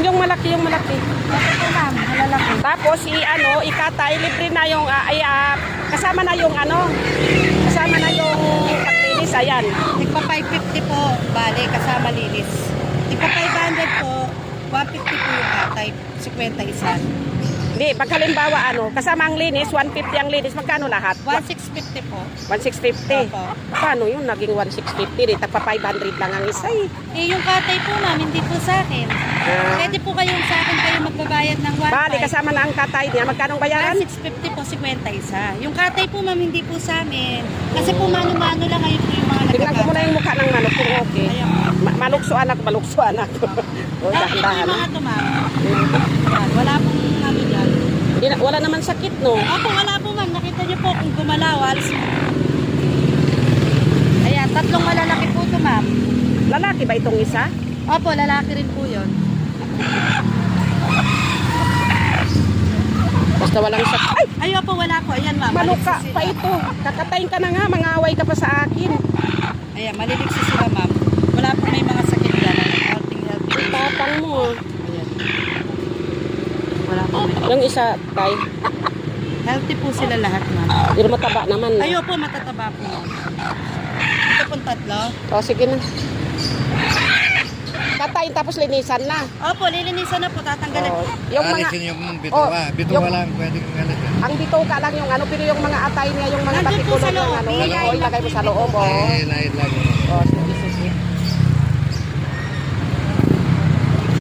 Yung malaki, yung malaki. Ito ma'am, malalaki. Tapos ikatay, libre na yung, kasama na yung kasama na yung paglinis, ayan. Tigpa 550 po, bale, kasama linis. Tigpa 500 po, 150 po yung katay, 50 isa. Hindi, pag halimbawa kasama ang linis, 150 ang linis, magkano lahat? 1650 po. 1,650. Opo. Paano yun? Naging 1,650. Di, tagpa 500 lang ang isa eh. Eh, yung katay po ma'am, hindi po sa akin. Pwede po kayong sa akin kayo magbabayad ng 1.5. Bali, kasama na ang katay niya. Magkano bayaran? 650 po, 50 isa. Yung katay po ma'am, hindi po sa amin. Kasi po mano-mano lang ngayon po yung mga Tingnan ko muna nagkakatay. yung mukha ng manok kung okay. Ayan po. Maluksuan ako. O, Ito dahan-dahan. yung mga ito ma'am. Yan, wala pong ano yan. Wala naman sakit, no? Opo, wala po ma'am. Nakita niyo po kung gumalaw. Ayan, tatlong malalaki po ito ma'am. Lalaki ba itong isa? Opo, lalaki rin po yun. Basta walang sakit. Ay! Ay, opo, wala po. Ayan ma'am. Manuka maligsis pa sila. ito. Kakatayin ka na nga. Mangaway ka pa sa akin. Ayan, maliligsis sila ma'am. Wala po may mga sakit yan. Healthy. Ang tatang mo. Ayan. Wala po may. Yung isa, tay. Healthy po sila lahat ma'am. Pero mataba naman. No? Ay, opo, matataba po ma'am. Ito pong tatlo. O, sige na. Katayin tapos linisan na. Opo, lilinisan na po. Tatanggalin. O, yung mga, Alisin yung bituwa. Bituwa yung- lang pwedeng alisin. ang dito ka lang yung pero yung mga atay niya, yung mga Nandun po patikulo sa ng loob. ilagay mo sa loob. O, Ay, lain lang. o sige.